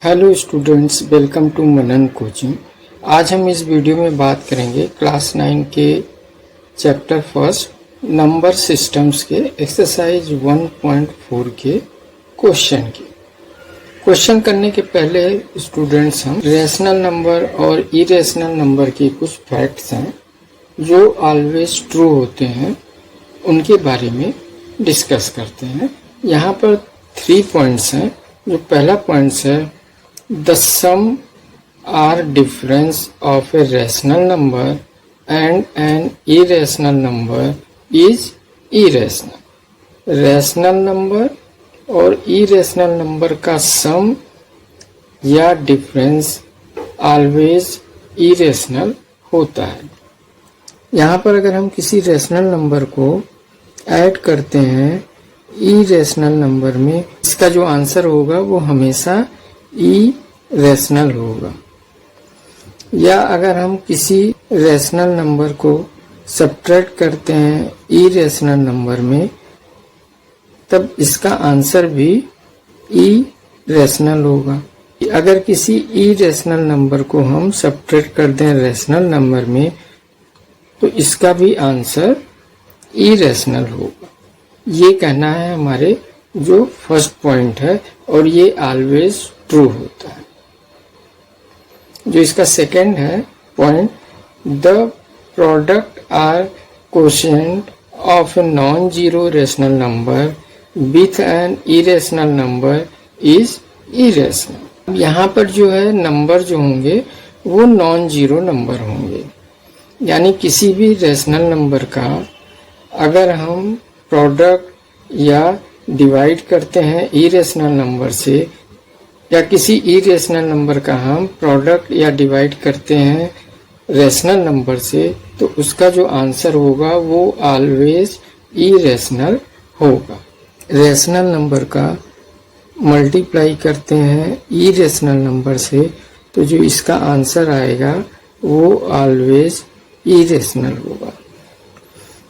Hello students, welcome to Manan coaching. आज हम इस वीडियो में बात करेंगे क्लास 9 के चैप्टर फर्स्ट नंबर सिस्टम्स के एक्सरसाइज 1.4 के क्वेश्चन करने के पहले स्टूडेंट्स हम रेशनल नंबर और इरेशनल नंबर के कुछ फैक्ट्स हैं जो ऑलवेज ट्रू होते हैं, उनके बारे में डिस्कस करते हैं। यहाँ पर 3 पॉइंट्स हैं। जो पहला पॉइंट्स है, the sum or difference of a rational number and an irrational number is irrational. Rational number और इरेशनल नंबर का सम या डिफरेंस ऑलवेज इरेशनल होता है। यहाँ पर अगर हम किसी रैशनल नंबर को ऐड करते हैं इरेशनल नंबर में, इसका जो आंसर होगा वो हमेशा इरेशनल होगा। या अगर हम किसी रैशनल नंबर को सब्ट्रैक्ट करते हैं इरेशनल नंबर में, तब इसका आंसर भी इरेशनल होगा। अगर किसी इरेशनल नंबर को हम सब्ट्रैक्ट कर दें रैशनल नंबर में, तो इसका भी आंसर इरेशनल होगा। ये कहना है हमारे जो फर्स्ट पॉइंट है, और ये ऑलवेज ट्रू होता है। जो इसका सेकंड है point, the product or quotient of a non zero rational number with an irrational number is irrational. यहाँ पर जो है नंबर जो होंगे वो नॉन जीरो नंबर होंगे, यानी किसी भी रेशनल नंबर का अगर हम प्रोडक्ट या डिवाइड करते हैं इरेशनल नंबर से, या किसी इरेशनल नंबर का हम प्रोडक्ट या डिवाइड करते हैं रेशनल नंबर से, तो उसका जो आंसर होगा वो ऑलवेज इरेशनल होगा। रेशनल नंबर का मल्टीप्लाई करते हैं इरेशनल नंबर से, तो जो इसका आंसर आएगा वो ऑलवेज इरेशनल होगा।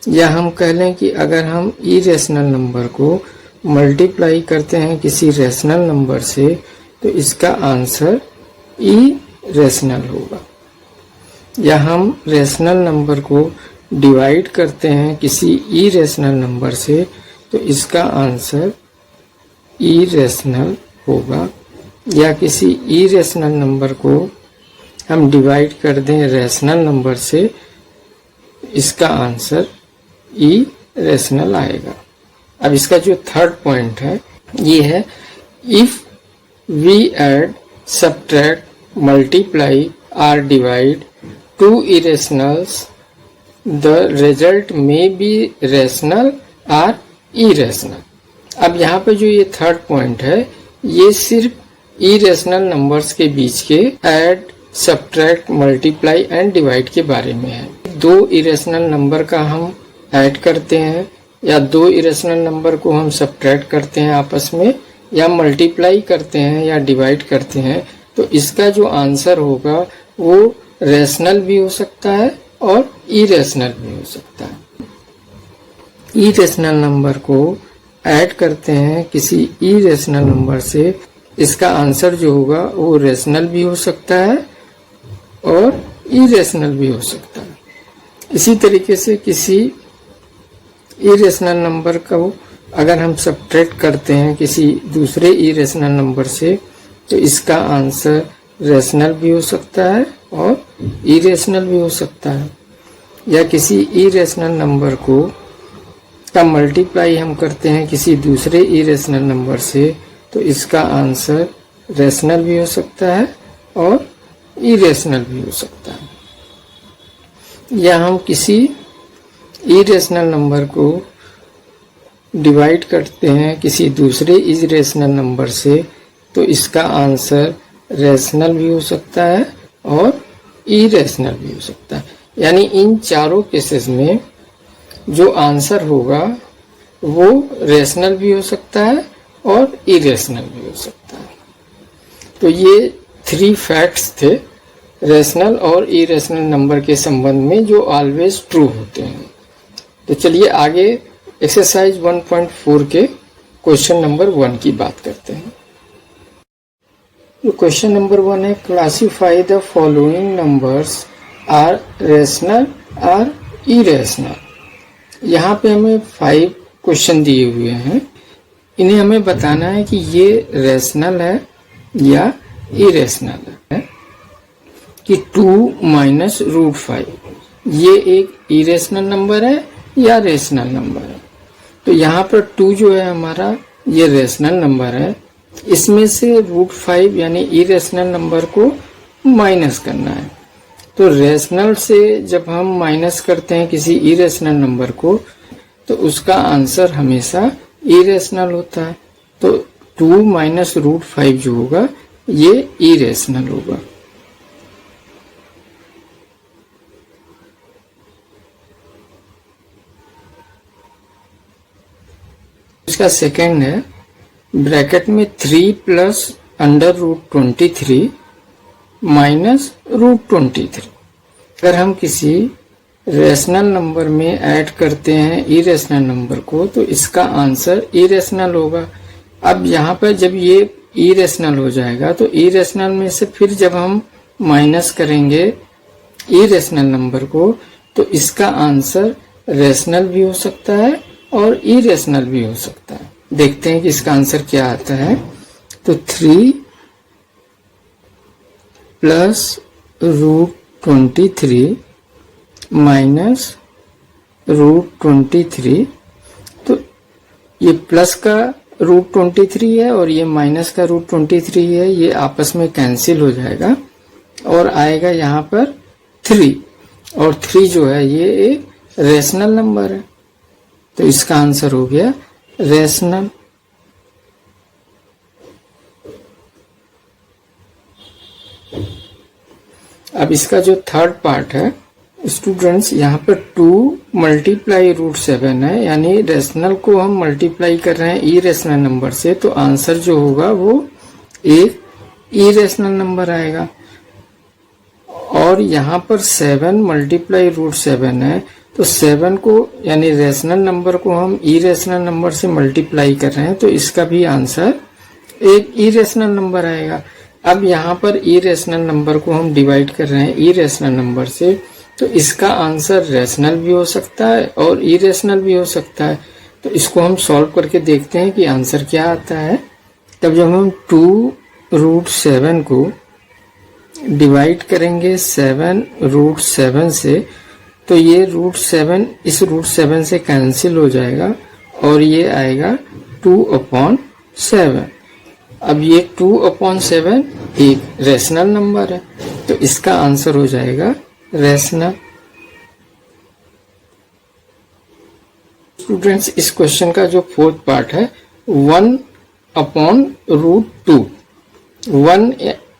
या हम कह लें कि अगर हम इरेशनल नंबर को मल्टीप्लाई करते हैं किसी रेशनल नंबर से, तो इसका आंसर इरेशनल होगा। या हम रेशनल नंबर को डिवाइड करते हैं किसी इरेशनल नंबर से, तो इसका आंसर इरेशनल होगा। या किसी इरेशनल नंबर को हम डिवाइड कर दें रेशनल नंबर से, इसका आंसर इरेशनल आएगा। अब इसका जो थर्ड पॉइंट है ये है, if we add, subtract, multiply और divide two irrationals, the result में बी रेशनल और इरेशनल। अब यहाँ पे जो ये थर्ड पॉइंट है, ये सिर्फ इरेशनल नंबर्स के बीच के add, subtract, multiply and divide के बारे में है। दो इरेशनल नंबर का हम ऐड करते हैं, या दो इरेशनल नंबर को हम सब्ट्रैक्ट करते हैं आपस में, या मल्टीप्लाई करते हैं या डिवाइड करते हैं, तो इसका जो आंसर होगा वो रेशनल भी हो सकता है और इरेशनल भी हो सकता है। इरेशनल नंबर को ऐड करते हैं किसी इरेशनल नंबर से, इसका आंसर जो होगा वो रेशनल भी हो सकता है और इरेशनल भी हो सकता है। इसी तरीके से किसी इरेशनल नंबर को अगर हम सब्ट्रैक्ट करते हैं किसी दूसरे इरेशनल नंबर से, तो इसका आंसर रेशनल भी हो सकता है और इरेशनल भी हो सकता है। या किसी इरेशनल नंबर को का मल्टीप्लाई हम करते हैं किसी दूसरे इरेशनल नंबर से, तो इसका आंसर रेशनल भी हो सकता है और इरेशनल भी हो सकता है। या हम किसी इरेशनल नंबर को डिवाइड करते हैं किसी दूसरे इरेशनल नंबर से, तो इसका आंसर रेशनल भी हो सकता है और इरेशनल भी हो सकता है। यानी इन चारों केसेस में जो आंसर होगा वो रेशनल भी हो सकता है और इरेशनल भी हो सकता है। तो ये 3 फैक्ट्स थे रेशनल और इरेशनल नंबर के संबंध में, जो ऑलवेज ट्रू होते हैं। तो चलिए आगे एक्सरसाइज 1.4 के क्वेश्चन नंबर 1 की बात करते हैं। तो क्वेश्चन नंबर 1 है, classify the following numbers are rational or irrational. यहाँ पे हमें 5 क्वेश्चन दिए हुए हैं, इन्हें हमें बताना है कि ये रेशनल है या इरेशनल है। कि 2 माइनस रूट 5 ये एक इरेशनल नंबर है या रेशनल नंबर है। तो यहाँ पर 2 जो है हमारा ये रेशनल नंबर है, इसमें से रूट 5 यानी इरेशनल नंबर को माइनस करना है। तो रेशनल से जब हम माइनस करते हैं किसी इरेशनल नंबर को तो उसका आंसर हमेशा इरेशनल होता है। तो 2 माइनस रूट 5 जो होगा ये इरेशनल होगा। इसका सेकंड है, ब्रैकेट में 3 plus under root 23 minus root 23। अगर हम किसी रेशनल नंबर में ऐड करते हैं इरेशनल नंबर को तो इसका आंसर इरेशनल होगा। अब यहाँ पर जब ये इरेशनल हो जाएगा तो इरेशनल में से फिर जब हम माइनस करेंगे इरेशनल नंबर को तो इसका आंसर रेशनल भी हो सकता है और इरेशनल भी हो सकता है। देखते हैं कि इसका आंसर क्या आता है। तो 3 प्लस रूट 23 माइनस रूट 23, तो ये प्लस का रूट 23 है और ये माइनस का रूट 23 है, ये आपस में कैंसिल हो जाएगा और आएगा यहाँ पर 3, और 3 जो है ये एक रेशनल नंबर है तो इसका आंसर हो गया रेशनल। अब इसका जो थर्ड पार्ट है स्टूडेंट्स, यहाँ पर 2 मल्टीप्लाई रूट 7 है, यानी रेशनल को हम मल्टीप्लाई कर रहे हैं इरेशनल नंबर से, तो आंसर जो होगा वो एक इरेशनल नंबर आएगा। और यहाँ पर 7 मल्टीप्लाई रूट 7 है, तो 7 को यानी रेशनल नंबर को हम इरेशनल नंबर से मल्टीप्लाई कर रहे हैं तो इसका भी आंसर एक इरेशनल नंबर आएगा। अब यहाँ पर इरेशनल नंबर को हम डिवाइड कर रहे हैं इरेशनल नंबर से, तो इसका आंसर रेशनल भी हो सकता है और इरेशनल भी हो सकता है। तो इसको हम सॉल्व करके देखते हैं कि आंसर क्या आता है। तब जब हम 2 रूट 7 को डिवाइड करेंगे 7 रूट 7 से तो ये रूट 7 इस रूट 7 से कैंसिल हो जाएगा और ये आएगा 2/7। अब ये 2/7 एक रेशनल नंबर है तो इसका आंसर हो जाएगा रेशनल। स्टूडेंट्स, इस क्वेश्चन का जो फोर्थ पार्ट है 1/√2। 1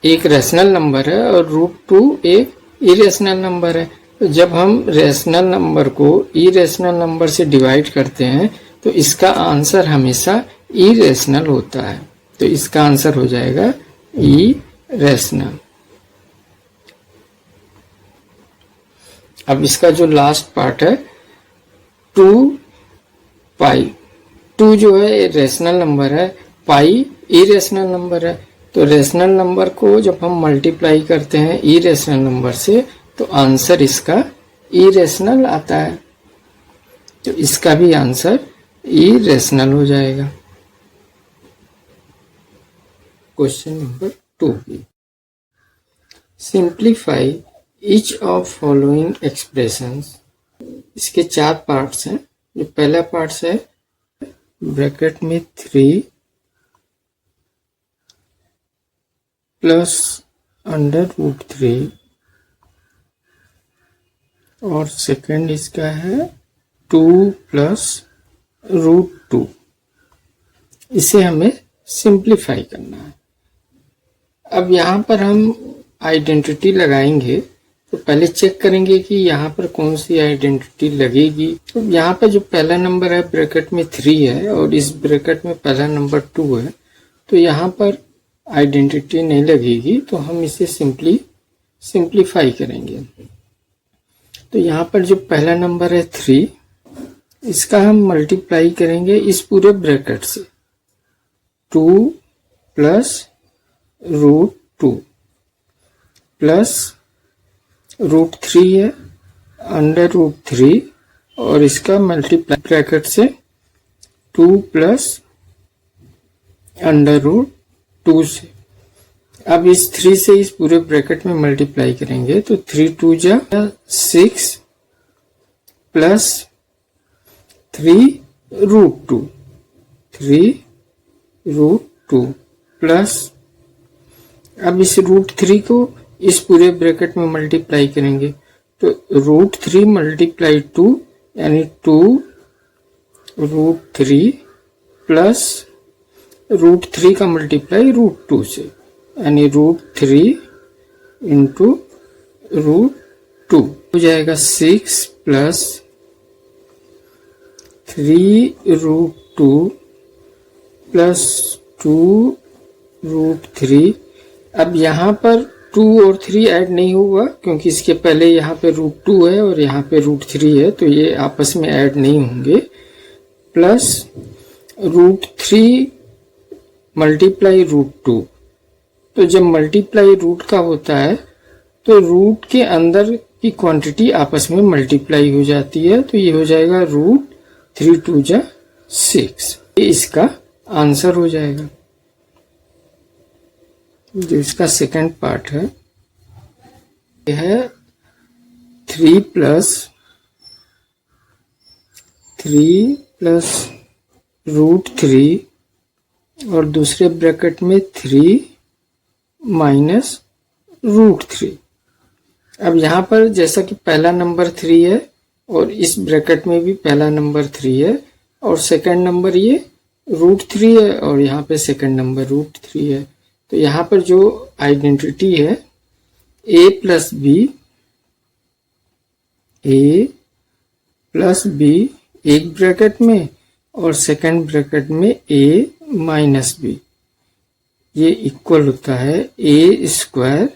एक रेशनल नंबर है और √2 एक इरेशनल नंबर है। तो जब हम रेशनल नंबर को इरेशनल नंबर से डिवाइड करते हैं तो इसका आंसर हमेशा इरेशनल होता है, तो इसका आंसर हो जाएगा इरेशनल। अब इसका जो लास्ट पार्ट है 2 पाई, 2 जो है रेशनल नंबर है, पाई इरेशनल नंबर है। तो रेशनल नंबर को जब हम मल्टीप्लाई करते हैं इरेशनल नंबर से तो आंसर इसका इरेशनल आता है, तो इसका भी आंसर इरेशनल हो जाएगा। Question number 2, simplify each of following expressions. इसके 4 पार्ट्स हैं। जो पहला पार्ट है ब्रैकेट में 3 प्लस √3 और सेकंड इसका है 2 प्लस √2। इसे हमें सिंप्लीफाई करना है। अब यहाँ पर हम आइडेंटिटी लगाएंगे तो पहले चेक करेंगे कि यहाँ पर कौन सी आइडेंटिटी लगेगी। तो यहाँ पर जो पहला नंबर है ब्रैकेट में 3 है और इस ब्रैकेट में पहला नंबर 2 है, तो यहाँ पर आइडेंटिटी नहीं लगेगी, तो हम इसे सिंप्लीफाई करेंगे। तो यहाँ पर जो पहला नंबर है 3, इसका हम मल्टीप्लाई करेंगे इस पूरे ब्रैकेट से 2 प्लस √2 प्लस √3 है √3 और इसका मल्टीप्लाई ब्रैकेट से 2 प्लस √2 से। अब इस 3 से इस पूरे ब्रैकेट में मल्टीप्लाई करेंगे तो 3 2 जा 6 प्लस 3√2 प्लस अब इस √3 को इस पूरे ब्रैकेट में मल्टीप्लाई करेंगे तो √3 मल्टीप्लाई 2 यानी 2√3 प्लस √3 का मल्टीप्लाई √2 से यानी √3 इंटू √2 हो जाएगा 6 प्लस 3√2 प्लस 2√3। अब यहाँ पर 2 और 3 ऐड नहीं होगा क्योंकि इसके पहले यहाँ पे √2 है और यहाँ पे √3 है तो ये आपस में ऐड नहीं होंगे। प्लस √3 मल्टीप्लाई √2, तो जब मल्टीप्लाई रूट का होता है तो रूट के अंदर की क्वांटिटी आपस में मल्टीप्लाई हो जाती है तो ये हो जाएगा √3 2 जा 6। ये इसका आंसर हो जाएगा। जो इसका सेकंड पार्ट है यह है 3 प्लस √3 और दूसरे ब्रैकेट में 3 माइनस √3। अब यहाँ पर जैसा कि पहला नंबर 3 है और इस ब्रैकेट में भी पहला नंबर 3 है और सेकंड नंबर ये √3 है और यहाँ पे सेकंड नंबर √3 है। तो यहाँ पर जो आइडेंटिटी है a प्लस b एक ब्रैकेट में और सेकंड ब्रैकेट में a माइनस b, ये इक्वल होता है a²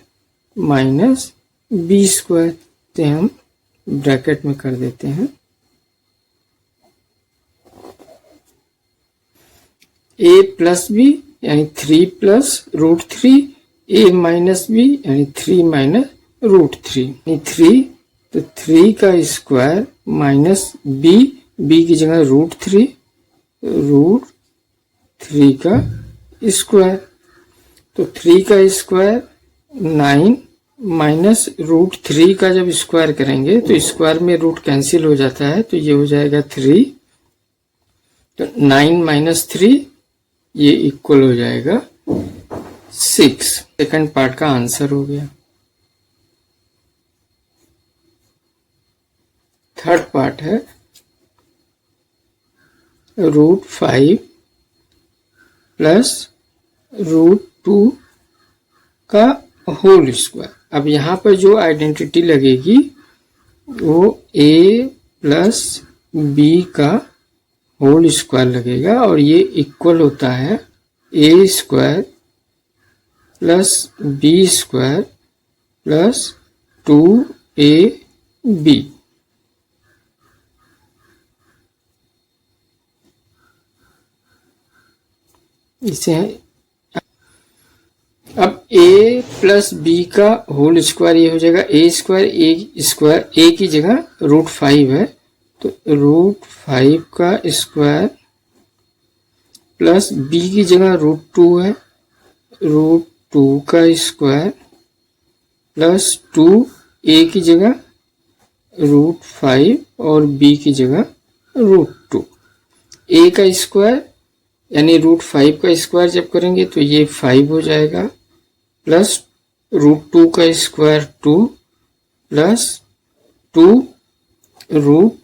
माइनस b²। तो हम ब्रैकेट में कर देते हैं a प्लस b यानी 3 प्लस √3 a माइनस b यानी 3 माइनस √3 यानी 3, तो 3 का स्क्वायर माइनस b की जगह √3 का स्क्वायर, तो 3 का स्क्वायर 9 माइनस √3 का जब स्क्वायर करेंगे तो स्क्वायर में रूट कैंसिल हो जाता है तो ये हो जाएगा 3, तो 9 माइनस 3 ये इक्वल हो जाएगा 6। सेकंड पार्ट का आंसर हो गया। थर्ड पार्ट है √5 प्लस √2 का होल स्क्वायर। अब यहाँ पर जो आइडेंटिटी लगेगी वो a प्लस b का होल स्क्वायर लगेगा और ये इक्वल होता है a² plus b² plus 2ab। इसे अब a प्लस b का होल स्क्वायर ये हो जाएगा a² a की जगह √5 है तो √5 का स्क्वायर प्लस b की जगह √2 है √2 का स्क्वायर प्लस 2a की जगह √5 और b की जगह √2। a का स्क्वायर यानी √5 का स्क्वायर जब करेंगे तो ये 5 हो जाएगा प्लस √2 का स्क्वायर 2 प्लस 2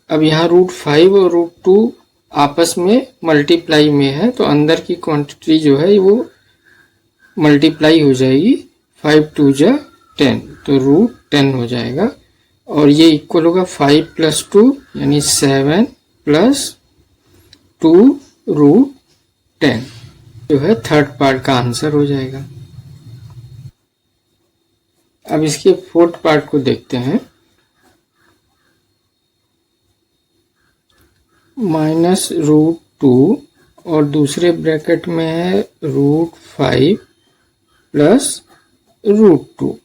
अब यहाँ √5 और √2 आपस में मल्टीप्लाई में है तो अंदर की क्वांटिटी जो है वो मल्टीप्लाई हो जाएगी। 5 2 जा 10 तो √10 हो जाएगा और ये इक्वल होगा 5 प्लस 2 यानी 7 प्लस 2 √10 जो है थर्ड पार्ट का आंसर हो जाएगा। अब इसके फोर्थ पार्ट को देखते हैं। माइनस √2 और दूसरे ब्रैकेट में है √5 प्लस √2।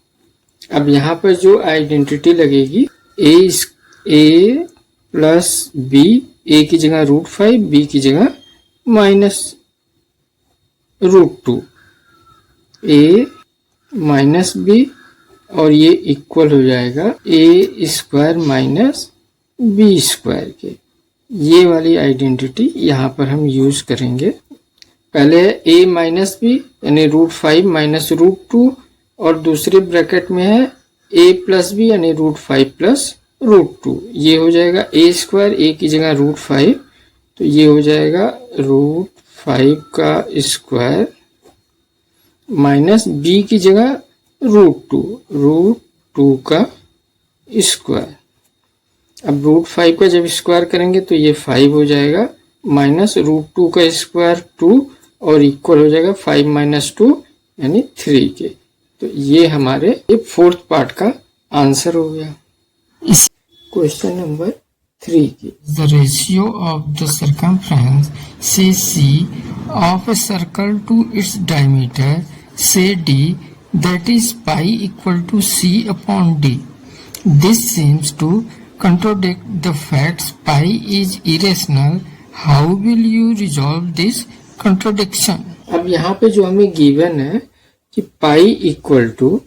अब यहाँ पर जो आइडेंटिटी लगेगी a प्लस b, a की जगह √5, b की जगह -√2, a माइनस b, और ये इक्वल हो जाएगा a² माइनस b² के। ये वाली आइडेंटिटी यहाँ पर हम यूज करेंगे। पहले है a माइनस बी यानी √5 माइनस √2, और दूसरे ब्रैकेट में है a प्लस बी यानी √5 प्लस √2। ये हो जाएगा a², a की जगह √5, तो ये हो जाएगा √5 का स्क्वायर माइनस b की जगह √2 का स्क्वायर। अब √5 का जब स्क्वायर करेंगे तो ये 5 हो जाएगा, माइनस √2 का स्क्वायर 2, और इक्वल हो जाएगा 5 माइनस 2 यानी 3 के। तो ये हमारे ये 4th पार्ट का आंसर हो गया। इस क्वेश्चन नंबर 3 की, the ratio of the circumference say C of a circle to its diameter say D, that is pi equal to c upon d. This seems to contradict the facts pi is irrational. How will you resolve this contradiction? अब यहाँ पे जो हमें given है कि pi equal to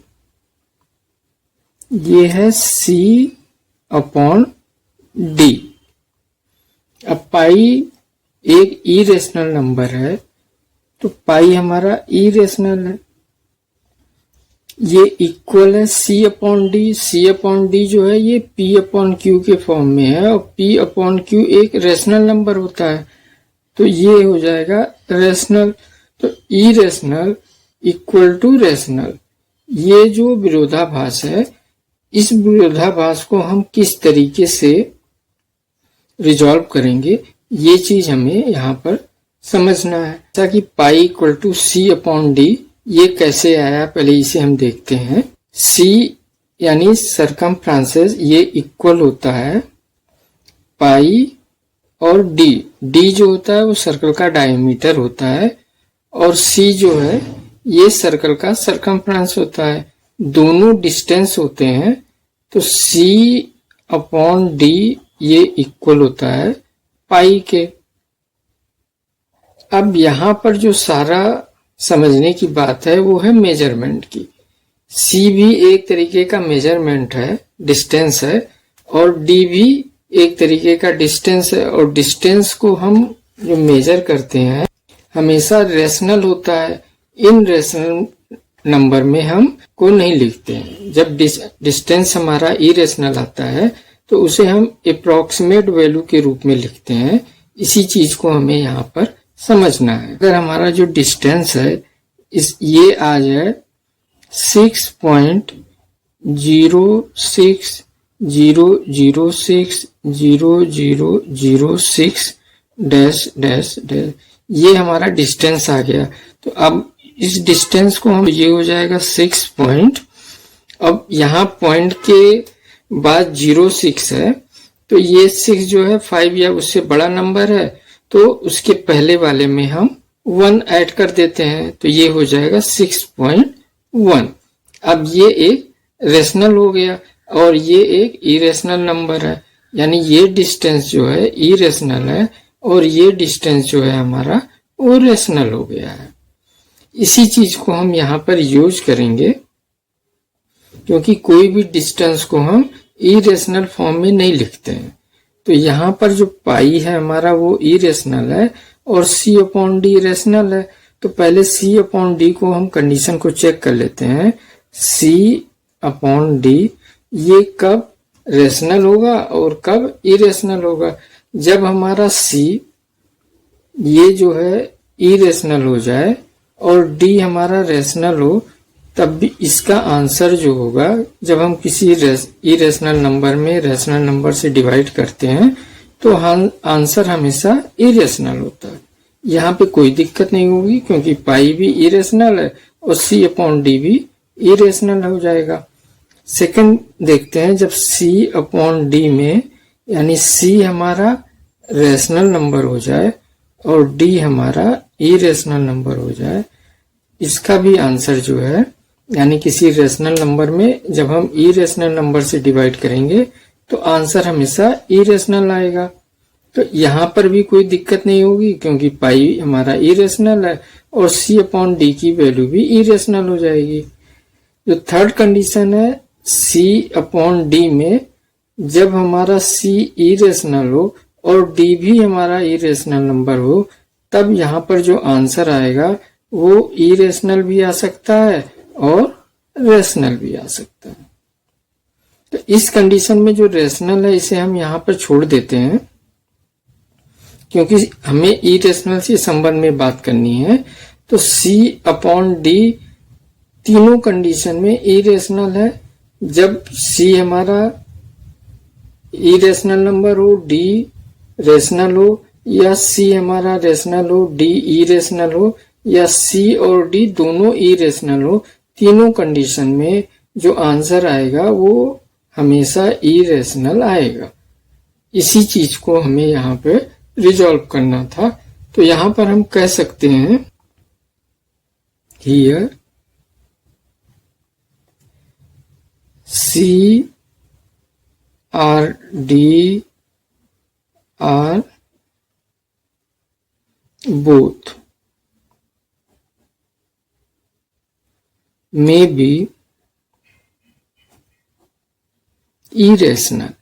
ये है c upon d। अब पाई एक इरेशनल नंबर है, तो पाई हमारा इरेशनल है। ये इक्वल है c upon D. c upon D जो है ये p अपॉन क्यू के फॉर्म में है, और p अपॉन क्यू एक रेशनल नंबर होता है, तो ये हो जाएगा रेशनल। तो इरेशनल इक्वल टू रेशनल, ये जो विरोधाभास है, इस विरोधाभास को हम किस तरीके से रिजॉल्व करेंगे, ये चीज हमें यहाँ पर समझना है। जैसा कि pi equal to c upon d, ये कैसे आया पहले इसे हम देखते हैं। c यानी सरकमफ्रेंसेस, ये इक्वल होता है पाई और d। d जो होता है वो सर्कल का डायमीटर होता है, और c जो है ये सर्कल का सरकमफ्रेंस होता है। दोनों डिस्टेंस होते हैं, तो c अपॉन d ये इक्वल होता है पाई के। अब यहाँ पर जो सारा समझने की बात है वो है मेजरमेंट की। c भी एक तरीके का मेजरमेंट है, डिस्टेंस है, और d भी एक तरीके का डिस्टेंस है। और डिस्टेंस को हम जो मेजर करते हैं हमेशा रेशनल होता है। इन रेशनल नंबर में हम को नहीं लिखते हैं। जब डिस्टेंस हमारा इरेशनल आता है तो उसे हम अप्रोक्सीमेट वैल्यू के रूप में लिखते हैं। इसी चीज को हमें यहाँ पर समझना है। अगर हमारा जो डिस्टेंस है ये आ जाए 6.060060006 डैश डैश डैश, ये हमारा डिस्टेंस आ गया। तो अब इस डिस्टेंस को हम, ये हो जाएगा 6 पॉइंट। अब यहाँ पॉइंट के बाद 06 है, तो ये 6 जो है 5 या उससे बड़ा नंबर है, तो उसके पहले वाले में हम 1 ऐड कर देते हैं, तो ये हो जाएगा 6.1। अब ये एक रेशनल हो गया और ये एक इरेशनल नंबर है, यानी ये डिस्टेंस जो है इरेशनल है और ये डिस्टेंस जो है हमारा वो रेशनल हो गया है। इसी चीज को हम यहाँ पर यूज करेंगे, क्योंकि कोई भी डिस्टेंस को हम इरेशनल फॉर्म में नहीं लिखते हैं। तो यहाँ पर जो पाई है हमारा वो इरेशनल है और c अपॉन डी रेशनल है। तो पहले c अपॉन डी को हम कंडीशन को चेक कर लेते हैं। c अपॉन डी ये कब रेशनल होगा और कब इरेशनल होगा? जब हमारा c ये जो है इरेशनल हो जाए और d हमारा रेशनल हो, तब भी इसका आंसर जो होगा, जब हम किसी इरेशनल नंबर में रेशनल नंबर से डिवाइड करते हैं तो आंसर हमेशा इरेशनल होता है। यहाँ पे कोई दिक्कत नहीं होगी, क्योंकि पाई भी इरेशनल है और c अपॉन डी भी इरेशनल हो जाएगा। सेकंड देखते हैं, जब c अपॉन डी में यानी c हमारा रेशनल नंबर हो जाए और d हमारा इरेशनल नंबर हो जाए, इसका भी आंसर जो है, यानी किसी रेशनल नंबर में जब हम इरेशनल नंबर से डिवाइड करेंगे तो आंसर हमेशा इरेशनल आएगा। तो यहाँ पर भी कोई दिक्कत नहीं होगी क्योंकि पाई हमारा इरेशनल है और c अपॉन डी की वैल्यू भी इरेशनल हो जाएगी। जो थर्ड कंडीशन है c अपॉन डी में, जब हमारा c इरेशनल हो और d भी हमारा इरेशनल नंबर हो, तब यहाँ पर जो आंसर आएगा वो इरेशनल भी आ सकता है और रेशनल भी आ सकता है। तो इस कंडीशन में जो रेशनल है इसे हम यहाँ पर छोड़ देते हैं क्योंकि हमें इरेशनल से संबंध में बात करनी है। तो c अपॉन डी तीनों कंडीशन में इरेशनल है। जब c हमारा इरेशनल नंबर हो, d रेशनल हो, या c हमारा रेशनल हो, d इरेशनल हो, या c और d दोनों इरेशनल हो, तीनों कंडीशन में जो आंसर आएगा वो हमेशा इरेशनल आएगा। इसी चीज को हमें यहाँ पे रिजॉल्व करना था। तो यहाँ पर हम कह सकते हैं here C or D are both may be irrational.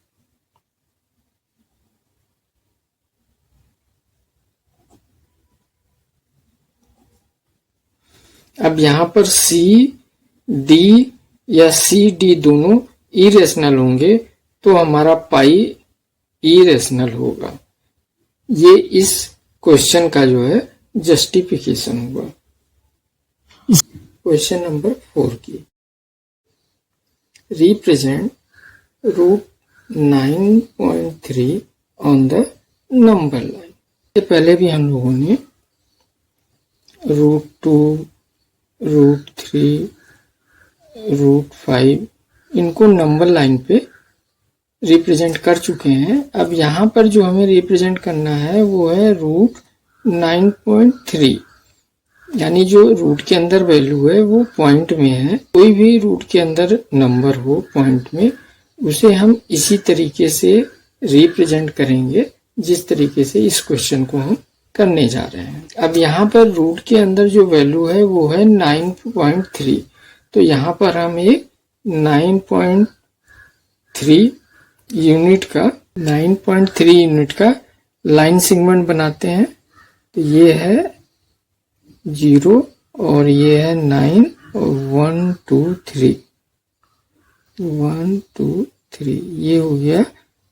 अब यहाँ पर C, D या C, D दोनों इरेशनल होंगे तो हमारा पाई इरेशनल होगा। ये इस क्वेश्चन का जो है जस्टिफिकेशन हुआ। क्वेश्चन नंबर 4 की represent root 9.3 on the number line. ये पहले भी हम लोगों ने रूट 2, रूट 3, रूट 5 इनको नंबर लाइन पे रिप्रेजेंट कर चुके हैं। अब यहाँ पर जो हमें रिप्रेजेंट करना है वो है रूट 9.3, यानी जो रूट के अंदर वैल्यू है वो पॉइंट में है। कोई भी रूट के अंदर नंबर हो पॉइंट में, उसे हम इसी तरीके से रिप्रेजेंट करेंगे जिस तरीके से इस क्वेश्चन को हम करने जा रहे हैं। अब यहाँ पर रूट के अंदर जो वैल्यू है वो है 9.3, तो यहाँ पर हम एक 9.3 यूनिट का लाइन सेगमेंट बनाते हैं। तो ये है 0 और ये है 9 और 1 2 3 1 2 3, ये हो गया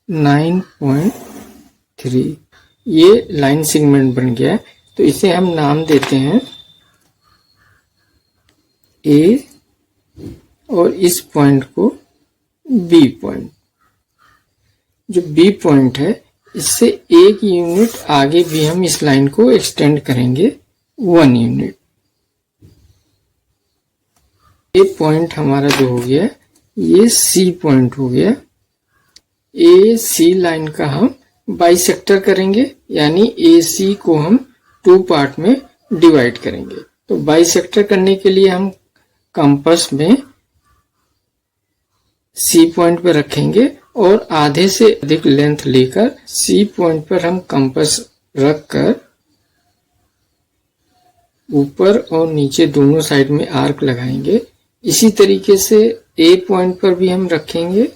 9.3। ये लाइन सेगमेंट बन गया। तो इसे हम नाम देते हैं A और इस पॉइंट को B पॉइंट। जो B पॉइंट है इससे 1 यूनिट आगे भी हम इस लाइन को एक्सटेंड करेंगे 1 यूनिट। ये पॉइंट हमारा जो हो गया ये C पॉइंट हो गया। AC लाइन का हम बाइसेक्टर करेंगे, यानी AC को हम 2 पार्ट में डिवाइड करेंगे। तो बाइसेक्टर करने के लिए हम कंपास में C पॉइंट पर रखेंगे और आधे से अधिक लेंथ लेकर C पॉइंट पर हम कंपास रखकर ऊपर और नीचे दोनों साइड में आर्क लगाएंगे। इसी तरीके से A पॉइंट पर भी हम रखेंगे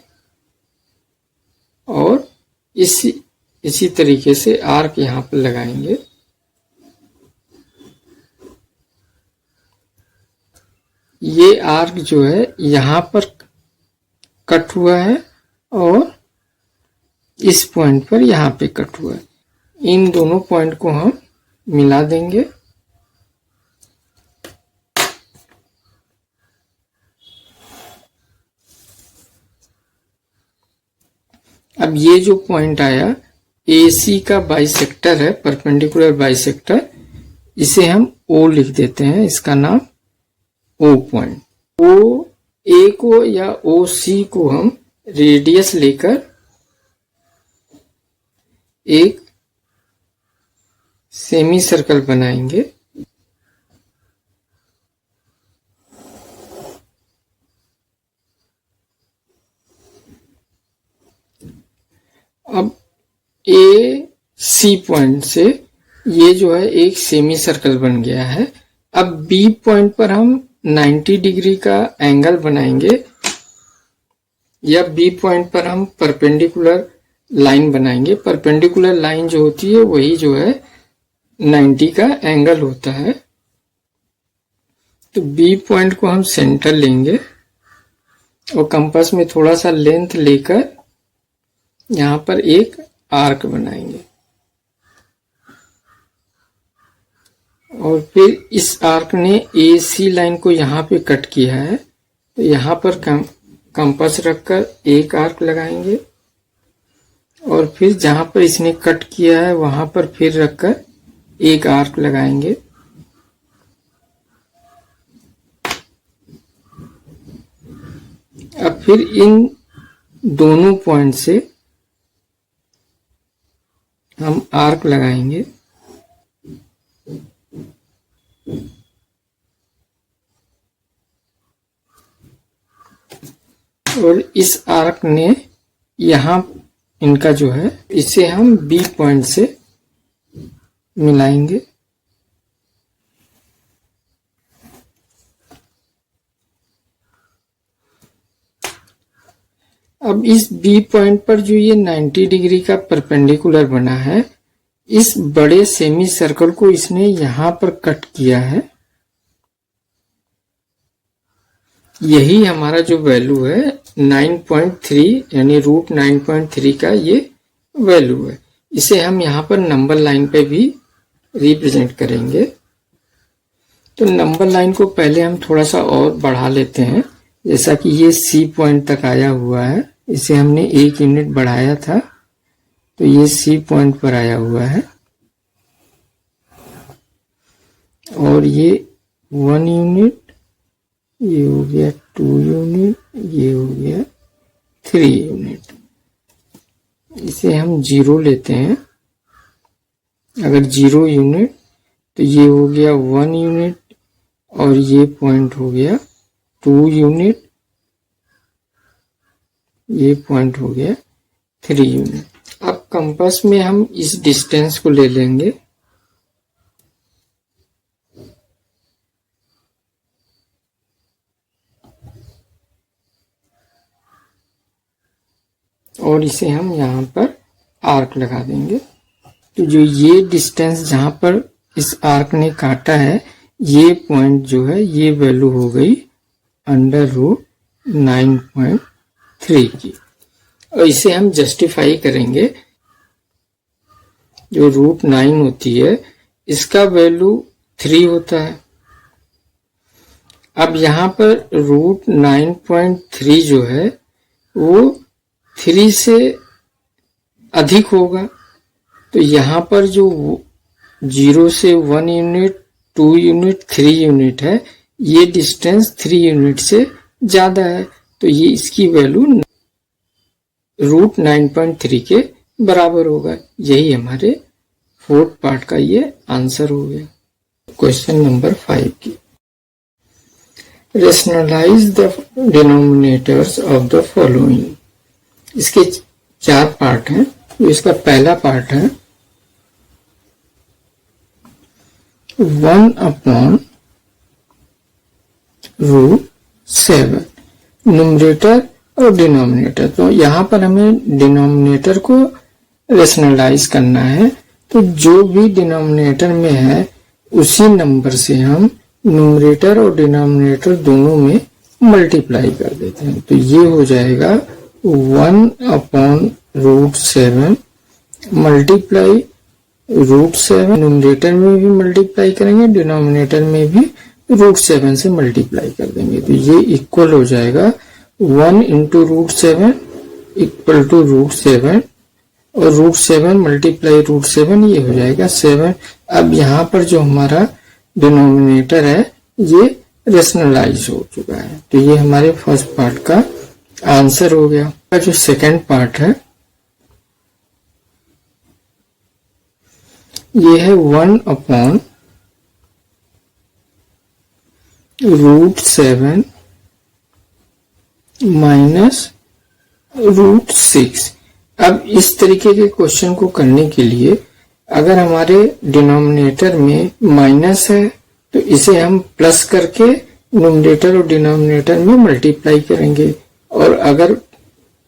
और इसी तरीके से आर्क यहाँ पर लगाएंगे। ये आर्क जो है यहाँ पर कट हुआ है और इस पॉइंट पर यहाँ पे कट हुआ है। इन दोनों पॉइंट को हम मिला देंगे। अब ये जो पॉइंट आया AC का बाइसेक्टर है, परपेंडिकुलर बाइसेक्टर, इसे हम O लिख देते हैं। इसका नाम O पॉइंट। OA को या OC को हम रेडियस लेकर एक सेमी सर्कल बनाएंगे। अब ए सी पॉइंट से ये जो है एक सेमी सर्कल बन गया है। अब बी पॉइंट पर हम 90 डिग्री का एंगल बनाएंगे, या बी पॉइंट पर हम परपेंडिकुलर लाइन बनाएंगे। परपेंडिकुलर लाइन जो होती है वही जो है 90 का एंगल होता है। तो बी पॉइंट को हम सेंटर लेंगे और कंपास में थोड़ा सा लेंथ लेकर यहां पर एक आर्क बनाएंगे, और फिर इस आर्क ने ए सी लाइन को यहां पे कट किया है, तो यहां पर कंपास रखकर एक आर्क लगाएंगे, और फिर जहां पर इसने कट किया है वहां पर फिर रखकर एक आर्क लगाएंगे। अब फिर इन दोनों पॉइंट से हम आर्क लगाएंगे, और इस आर्क ने यहां इनका जो है इसे हम बी पॉइंट से मिलाएंगे। अब इस बी पॉइंट पर जो ये 90 डिग्री का परपेंडिकुलर बना है, इस बड़े सेमी सर्कल को इसने यहां पर कट किया है। यही हमारा जो वैल्यू है 9.3 यानी रूट 9.3 का ये वैल्यू है। इसे हम यहां पर नंबर लाइन पे भी रिप्रेजेंट करेंगे। तो नंबर लाइन को पहले हम थोड़ा सा और बढ़ा लेते हैं। जैसा कि ये सी पॉइंट तक आया हुआ है, इसे हमने 1 यूनिट बढ़ाया था, तो ये सी पॉइंट पर आया हुआ है, और ये 1 यूनिट, ये हो गया 2 यूनिट, ये हो गया 3 यूनिट। इसे हम 0 लेते हैं। अगर 0 यूनिट तो ये हो गया 1 यूनिट, और ये पॉइंट हो गया 2 यूनिट, ये पॉइंट हो गया 3 यूनिट। अब कंपास में हम इस डिस्टेंस को ले लेंगे, और इसे हम यहां पर आर्क लगा देंगे। तो जो ये डिस्टेंस जहां पर इस आर्क ने काटा है, ये पॉइंट जो है ये वैल्यू हो गई अंडर रूट 9.3 की। और इसे हम जस्टिफाई करेंगे। जो रूट 9 होती है इसका वैल्यू 3 होता है। अब यहां पर रूट 9.3 जो है वो 3 से अधिक होगा, तो यहां पर जो 0 से 1 यूनिट, 2 यूनिट, 3 यूनिट है, ये डिस्टेंस 3 यूनिट से ज्यादा है, तो ये इसकी वैल्यू रूट 9.3 के बराबर होगा। यही हमारे 4th पार्ट का ये आंसर हो गया। क्वेश्चन नंबर 5 की, rationalise the denominators of the following. इसके 4 पार्ट हैं। तो इसका पहला पार्ट है 1/√7। न्यूमरेटर और डिनोमिनेटर, तो यहां पर हमें डिनोमिनेटर को रेशनलाइज करना है। तो जो भी डिनोमिनेटर में है उसी नंबर से हम न्यूमरेटर और डिनोमिनेटर दोनों में मल्टीप्लाई कर देते हैं। तो ये हो जाएगा 1/√7 मल्टीप्लाई √7। न्यूमरेटर में भी मल्टीप्लाई करेंगे, डिनोमिनेटर में भी √7 से मल्टीप्लाई कर देंगे। तो ये इक्वल हो जाएगा 1 × √7 इक्वल टू √7, और √7 मल्टीप्लाई √7 ये हो जाएगा 7। अब यहाँ पर जो हमारा डिनोमिनेटर है ये रेशनलाइज हो चुका है। तो ये हमारे फर्स्ट पार्ट का आंसर हो गया। जो सेकंड पार्ट है ये है 1/√7 माइनस √6। अब इस तरीके के क्वेश्चन को करने के लिए अगर हमारे डिनोमिनेटर में माइनस है तो इसे हम प्लस करके न्यूमरेटर और डिनोमिनेटर में मल्टीप्लाई करेंगे, और अगर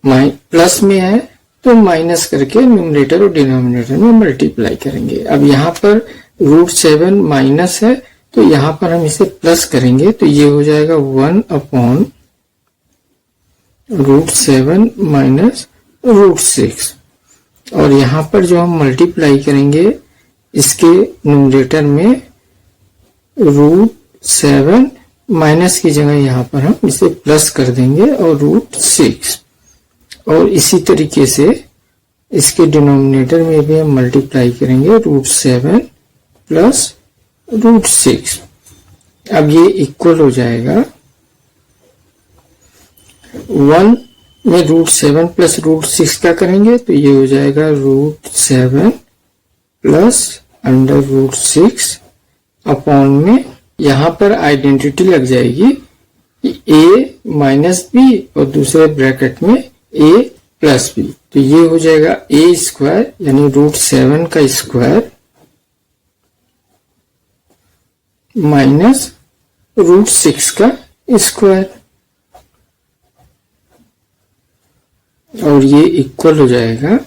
प्लस में है तो माइनस करके न्यूमरेटर और डिनोमिनेटर में मल्टीप्लाई करेंगे। अब यहाँ पर √7 माइनस है तो यहाँ पर हम इसे प्लस करेंगे तो ये हो जाएगा 1/√7 माइनस √6, और यहाँ पर जो हम मल्टीप्लाई करेंगे इसके न्यूमरेटर में √7 माइनस की जगह यहाँ पर हम इसे प्लस कर देंगे और √6, और इसी तरीके से इसके डिनोमिनेटर में भी हम मल्टीप्लाई करेंगे √7 प्लस √6। अब ये इक्वल हो जाएगा 1 में √7 प्लस √6 का करेंगे तो ये हो जाएगा √7 प्लस √6 अपॉन में यहाँ पर आइडेंटिटी लग जाएगी कि a माइनस बी और दूसरे ब्रैकेट में a प्लस बी, तो ये हो जाएगा a² यानी √7 का स्क्वायर माइनस √6 का स्क्वायर, और ये इक्वल हो जाएगा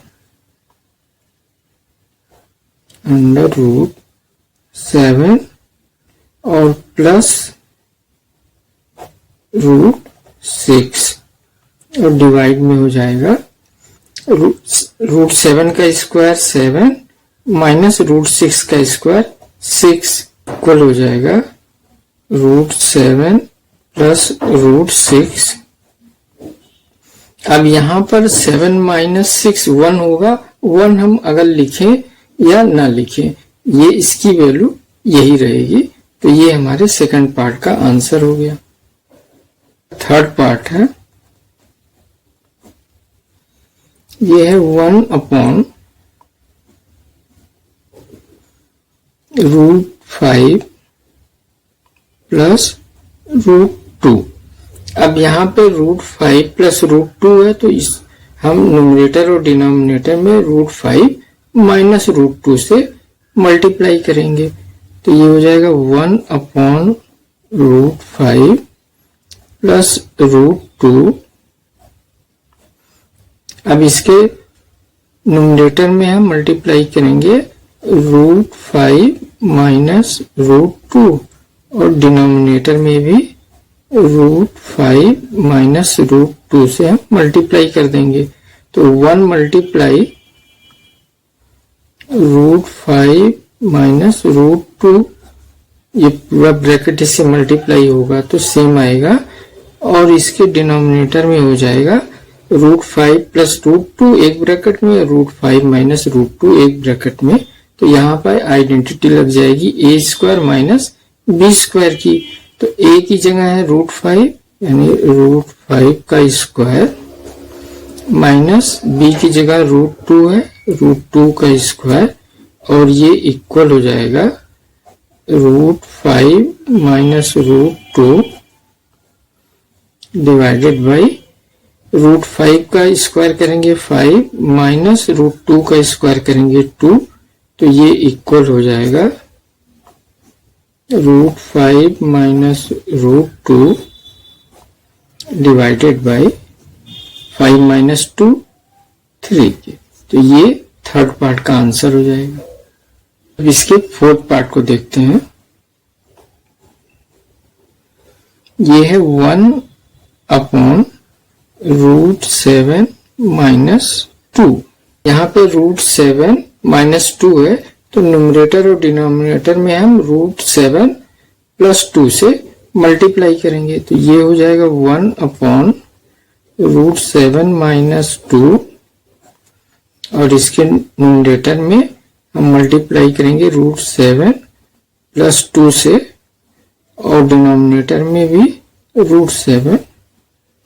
√7 और प्लस √6 और डिवाइड में हो जाएगा √7 का स्क्वायर 7 माइनस √6 का स्क्वायर 6 इक्वल हो जाएगा √7 प्लस √6। अब यहाँ पर 7 माइनस 6 1 होगा, 1 हम अगर लिखें या ना लिखें ये इसकी वैल्यू यही रहेगी, तो ये हमारे सेकंड पार्ट का आंसर हो गया। थर्ड पार्ट है, ये है 1/√5 प्लस √2। अब यहाँ पे √5 प्लस √2 है तो इस हम न्यूमरेटर और डिनोमिनेटर में √5 माइनस √2 से मल्टीप्लाई करेंगे, तो ये हो जाएगा 1/√5 प्लस √2। अब इसके न्यूमरेटर में हम मल्टीप्लाई करेंगे √5 माइनस √2 और डिनोमिनेटर में भी √5 माइनस √2 से हम मल्टीप्लाई कर देंगे, तो 1 मल्टीप्लाई √5 माइनस √2, ये पूरा ब्रैकेट इससे मल्टीप्लाई होगा तो सेम आएगा, और इसके डिनोमिनेटर में हो जाएगा √5 प्लस √2 एक ब्रैकेट में, √5 माइनस √2 एक ब्रैकेट में, तो यहाँ पर आइडेंटिटी लग जाएगी a² माइनस b² की, तो a की जगह है √5 यानी √5 का स्क्वायर माइनस b की जगह √2 है √2 का स्क्वायर, और ये इक्वल हो जाएगा √5 माइनस √2 डिवाइडेड बाई √5 का स्क्वायर करेंगे 5 माइनस √2 का स्क्वायर करेंगे 2, तो ये इक्वल हो जाएगा √5 माइनस √2 डिवाइडेड बाई 5 माइनस 2 3 के, तो ये थर्ड पार्ट का आंसर हो जाएगा। अब इसके फोर्थ पार्ट को देखते हैं, ये है 1/√7 माइनस 2। यहाँ पे √7 माइनस 2 है तो न्यूमरेटर और डिनोमिनेटर में हम √7 प्लस 2 से मल्टीप्लाई करेंगे, तो ये हो जाएगा 1/√7 माइनस 2, और इसके न्यूमरेटर में हम मल्टीप्लाई करेंगे √7 प्लस 2 से, और डिनोमिनेटर में भी √7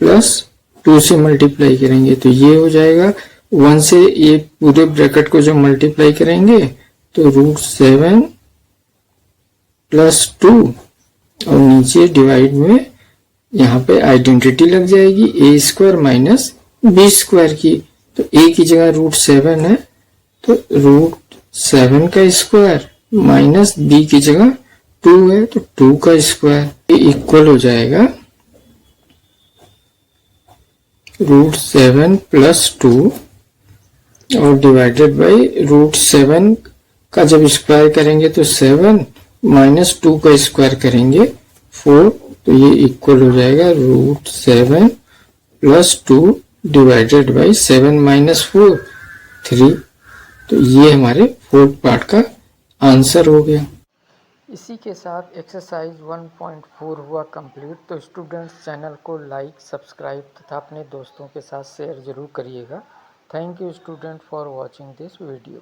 प्लस 2 से मल्टीप्लाई करेंगे, तो ये हो जाएगा 1 से ये पूरे ब्रैकेट को जब मल्टीप्लाई करेंगे तो √7 प्लस 2, और नीचे डिवाइड में यहाँ पे आइडेंटिटी लग जाएगी a² माइनस b² की, तो a की जगह √7 है, तो √7 का स्क्वायर माइनस b की जगह 2 है तो 2 का स्क्वायर, ये इक्वल हो जाएगा √7 प्लस 2 और डिवाइडेड बाई √7 का जब स्क्वायर करेंगे तो 7 माइनस 2 का स्क्वायर करेंगे 4, तो ये इक्वल हो जाएगा √7 प्लस 2 डिवाइडेड बाई 7 माइनस 4 3। तो ये हमारे फोर्थ पार्ट का आंसर हो गया। इसी के साथ एक्सरसाइज 1.4 हुआ कंप्लीट। तो स्टूडेंट्स चैनल को लाइक, सब्सक्राइब तथा अपने दोस्तों के साथ शेयर जरूर करिएगा। Thank you student for watching this video.